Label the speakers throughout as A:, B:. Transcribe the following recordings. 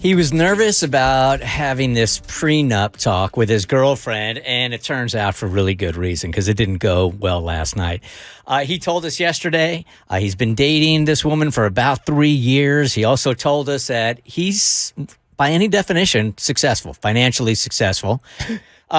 A: He was nervous about having this prenup talk with his girlfriend, and it turns out for really good reason because it didn't go well last night. He told us yesterday he's been dating this woman for about 3 years. He also told us that he's, by any definition, successful, financially successful.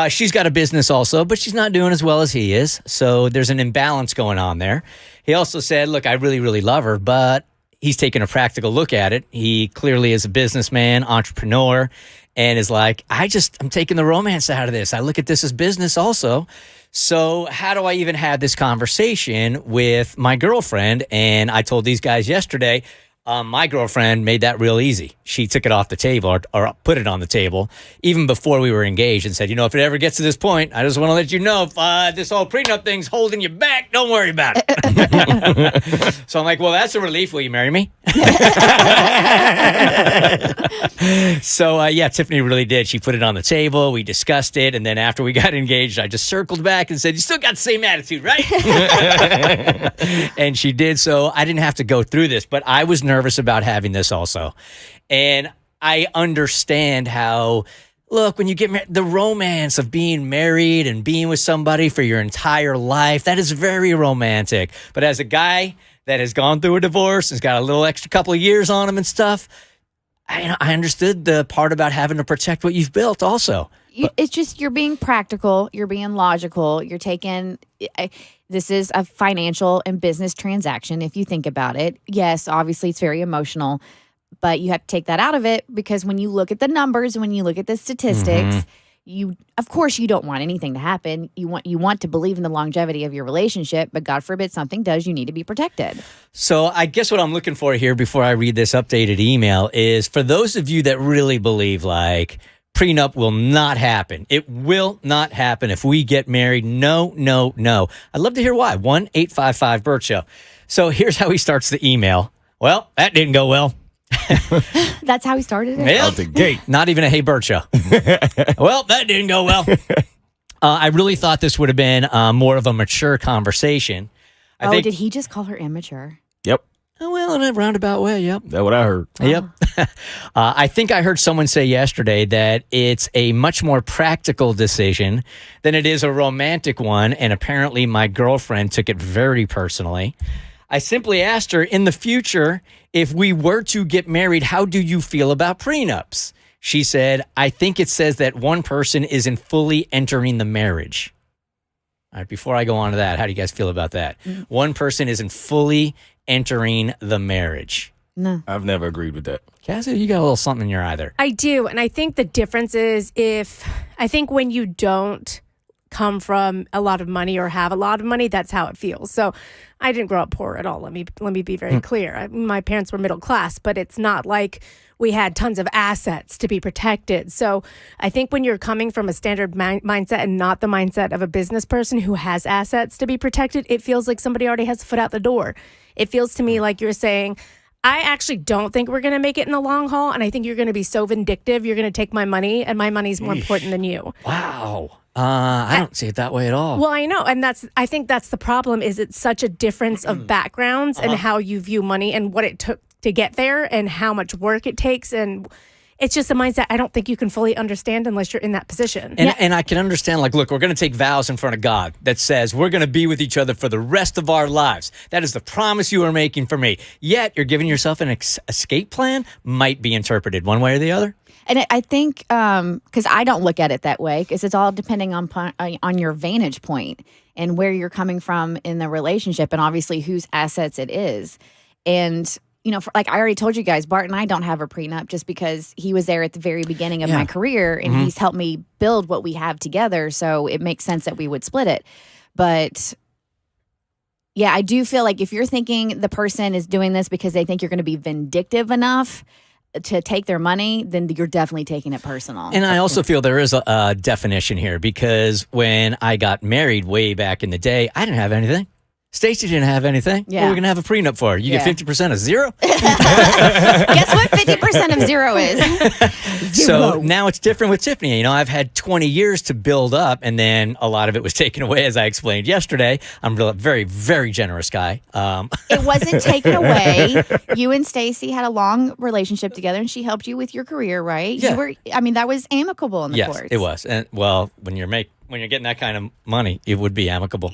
A: She's got a business also, but she's not doing as well as he is. So there's an imbalance going on there. He also said, look, I really, really love her, but he's taken a practical look at it. He clearly is a businessman, entrepreneur, and is like, I'm taking the romance out of this. I look at this as business also. So how do I even have this conversation with my girlfriend? And I told these guys yesterday, my girlfriend made that real easy. She took it off the table or put it on the table even before we were engaged and said, if it ever gets to this point, I just want to let you know if this whole prenup thing's holding you back, don't worry about it. So I'm like, well, that's a relief. Will you marry me? So, Tiffany really did. She put it on the table. We discussed it. And then after we got engaged, I just circled back and said, you still got the same attitude, right? And she did. So I didn't have to go through this, but I was nervous about having this also. And I understand how, look, when you get married, the romance of being married and being with somebody for your entire life, that is very romantic. But as a guy that has gone through a divorce, has got a little extra couple of years on him and stuff, I understood the part about having to protect what you've built also.
B: It's just you're being practical, you're being logical, you're taking this is a financial and business transaction if you think about it. Yes, obviously it's very emotional, but you have to take that out of it because when you look at the numbers, when you look at the statistics, of course you don't want anything to happen. You want to believe in the longevity of your relationship, but God forbid something does, you need to be protected.
A: So I guess what I'm looking for here before I read this updated email is for those of you that really believe like prenup will not happen. It will not happen if we get married. No, no, no. I'd love to hear why. 1-855-BERT Show. So here's how he starts the email. Well, that didn't go well.
B: That's how he started it?
A: Out the gate. Not even a Hey Bert Show. Well, that didn't go well. I really thought this would have been more of a mature conversation. I think,
B: did he just call her immature?
C: Yep.
A: Oh, well, in a roundabout way, yep.
C: That's what I heard.
A: Yep. I think I heard someone say yesterday that it's a much more practical decision than it is a romantic one, and apparently my girlfriend took it very personally. I simply asked her, in the future, if we were to get married, how do you feel about prenups? She said, I think it says that one person isn't fully entering the marriage. All right, before I go on to that, how do you guys feel about that? One person isn't fully entering the marriage.
B: No.
C: I've never agreed with that.
A: Cassie, you got a little something in your eye there.
D: I do, and I think the difference is when you don't come from a lot of money or have a lot of money, that's how it feels. So I didn't grow up poor at all. Let me be very clear. My parents were middle class, but it's not like we had tons of assets to be protected. So I think when you're coming from a standard mindset and not the mindset of a business person who has assets to be protected, it feels like somebody already has a foot out the door. It feels to me like you're saying, I actually don't think we're going to make it in the long haul, and I think you're going to be so vindictive, you're going to take my money, and my money's more important than you.
A: Wow. I don't see it that way at all.
D: Well, I know, and I think that's the problem, is it's such a difference of backgrounds and how you view money and what it took to get there and how much work it takes, and it's just a mindset I don't think you can fully understand unless you're in that position.
A: And I can understand, like, look, we're going to take vows in front of God that says we're going to be with each other for the rest of our lives. That is the promise you are making for me. Yet you're giving yourself an escape plan, might be interpreted one way or the other.
B: And I think, because I don't look at it that way, because it's all depending on your vantage point and where you're coming from in the relationship and obviously whose assets it is. And like I already told you guys, Bart and I don't have a prenup just because he was there at the very beginning of my career and he's helped me build what we have together. So it makes sense that we would split it. But yeah, I do feel like if you're thinking the person is doing this because they think you're going to be vindictive enough to take their money, then you're definitely taking it personal.
A: And I also feel there is a definition here because when I got married way back in the day, I didn't have anything. Stacy didn't have anything.
B: Yeah.
A: What are we going to have a prenup for? You get 50% of zero?
B: Guess what 50% of zero is?
A: So now it's different with Tiffany. You know, I've had 20 years to build up, and then a lot of it was taken away, as I explained yesterday. I'm a very, very generous guy.
B: It wasn't taken away. You and Stacy had a long relationship together, and she helped you with your career, right?
A: Yeah.
B: That was amicable in the courts.
A: Yes, it was. And well, when you're getting that kind of money, it would be amicable.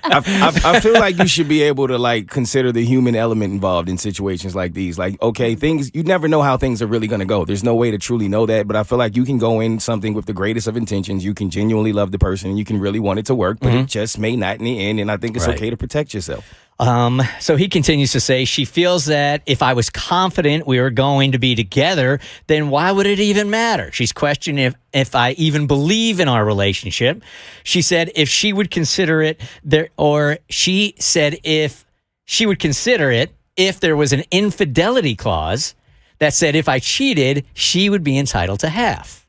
C: I feel like you should be able to like consider the human element involved in situations like these. Like, okay, you never know how things are really going to go. There's no way to truly know that, but I feel like you can go in something with the greatest of intentions. You can genuinely love the person and you can really want it to work, but it just may not in the end. And I think it's okay to protect yourself.
A: So he continues to say, she feels that if I was confident we were going to be together, then why would it even matter? She's questioning if I even believe in our relationship. She said if she would consider it she said if she would consider it if there was an infidelity clause that said if I cheated, she would be entitled to half.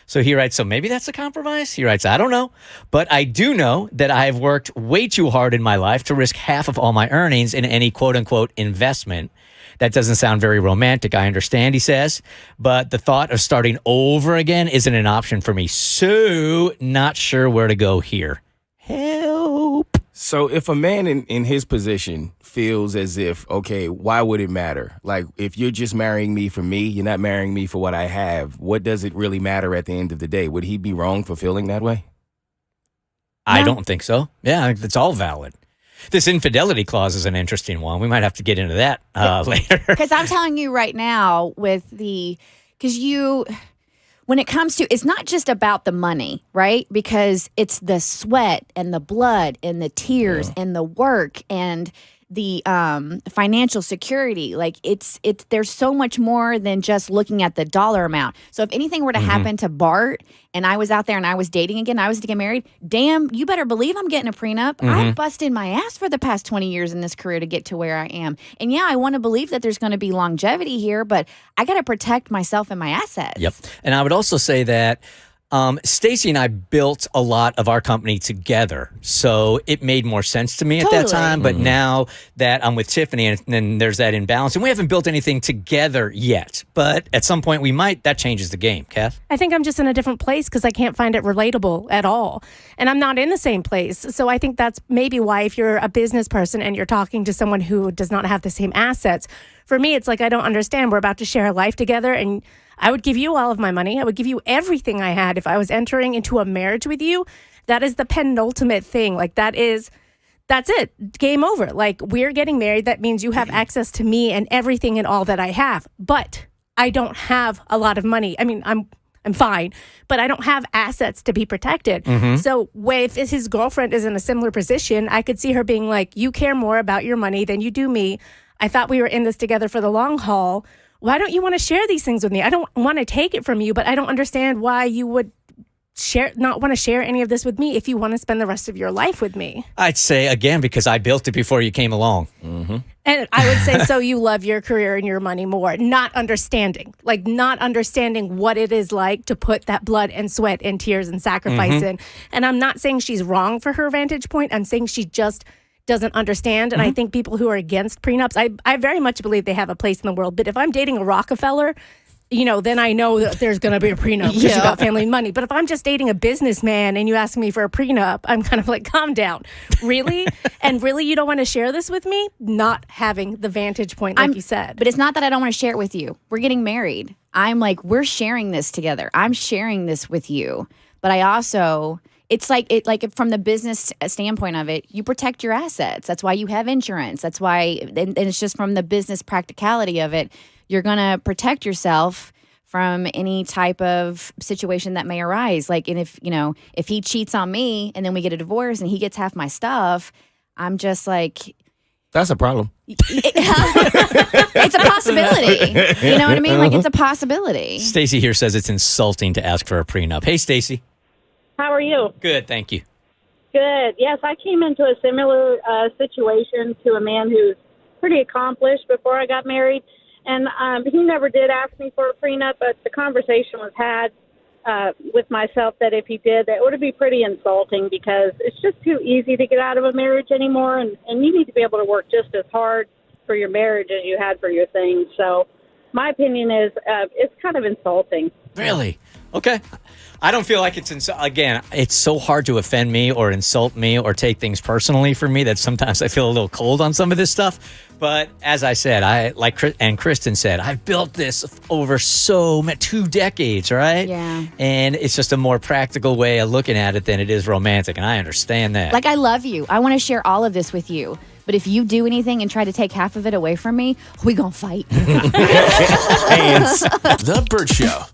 A: So he writes, so maybe that's a compromise? He writes, I don't know, but I do know that I have worked way too hard in my life to risk half of all my earnings in any quote-unquote investment. That doesn't sound very romantic, I understand, he says, but the thought of starting over again isn't an option for me, so not sure where to go here. Help.
C: So if a man in his position feels as if, okay, why would it matter? Like, if you're just marrying me for me, you're not marrying me for what I have, what does it really matter at the end of the day? Would he be wrong for feeling that way?
A: I don't think so. Yeah, it's all valid. This infidelity clause is an interesting one. We might have to get into that later.
B: Because I'm telling you right now when it comes to, it's not just about the money, right? Because it's the sweat and the blood and the tears and the work and the financial security. Like there's so much more than just looking at the dollar amount. So if anything were to happen to Bart and I was out there and I was dating again, I was to get married, damn, you better believe I'm getting a prenup. I busted my ass for the past 20 years in this career to get to where I am. And yeah, I want to believe that there's going to be longevity here, but I got to protect myself and my assets.
A: Yep. And I would also say that Stacy and I built a lot of our company together, so it made more sense to me at that time. But now that I'm with Tiffany, and then there's that imbalance, and we haven't built anything together yet. But at some point we might. That changes the game, Kath.
D: I think I'm just in a different place because I can't find it relatable at all. And I'm not in the same place. So I think that's maybe why if you're a business person and you're talking to someone who does not have the same assets, for me, it's like, I don't understand. We're about to share a life together and I would give you all of my money. I would give you everything I had if I was entering into a marriage with you. That is the penultimate thing. Like that's it. Game over. Like, we're getting married. That means you have access to me and everything and all that I have. But I don't have a lot of money. I mean, I'm fine, but I don't have assets to be protected. So if his girlfriend is in a similar position, I could see her being like, you care more about your money than you do me. I thought we were in this together for the long haul. Why don't you want to share these things with me? I don't want to take it from you, but I don't understand why you would not want to share any of this with me if you want to spend the rest of your life with me.
A: I'd say, again, because I built it before you came along.
D: And I would say, so you love your career and your money more, not understanding what it is like to put that blood and sweat and tears and sacrifice in. And I'm not saying she's wrong for her vantage point. I'm saying she just doesn't understand. And I think people who are against prenups, I very much believe they have a place in the world. But if I'm dating a Rockefeller, then I know that there's going to be a prenup because you got family money. But if I'm just dating a businessman and you ask me for a prenup, I'm kind of like, calm down. Really? And really, you don't want to share this with me? Not having the vantage point, like you said.
B: But it's not that I don't want to share it with you. We're getting married. I'm like, we're sharing this together. I'm sharing this with you. But I also... It's like from the business standpoint of it, you protect your assets. That's why you have insurance. That's why, and it's just from the business practicality of it, you're going to protect yourself from any type of situation that may arise. Like, and if he cheats on me and then we get a divorce and he gets half my stuff, I'm just like...
C: That's a problem.
B: It's a possibility. You know what I mean? Like, it's a possibility.
A: Stacy here says it's insulting to ask for a prenup. Hey, Stacy.
E: How are you?
A: Good, thank you.
E: Good. Yes, I came into a similar situation to a man who's pretty accomplished before I got married. And he never did ask me for a prenup, but the conversation was had. with myself that if he did, that would be pretty insulting because it's just too easy to get out of a marriage anymore, and you need to be able to work just as hard for your marriage as you had for your things. So my opinion is it's kind of insulting.
A: Really? Okay. I don't feel like again, it's so hard to offend me or insult me or take things personally for me that sometimes I feel a little cold on some of this stuff. But as I said, and Kristen said, I've built this over 2 decades, right?
B: Yeah.
A: And it's just a more practical way of looking at it than it is romantic. And I understand that.
B: Like, I love you. I want to share all of this with you. But if you do anything and try to take half of it away from me, we gonna fight.
C: Hands.
F: The Bert Show.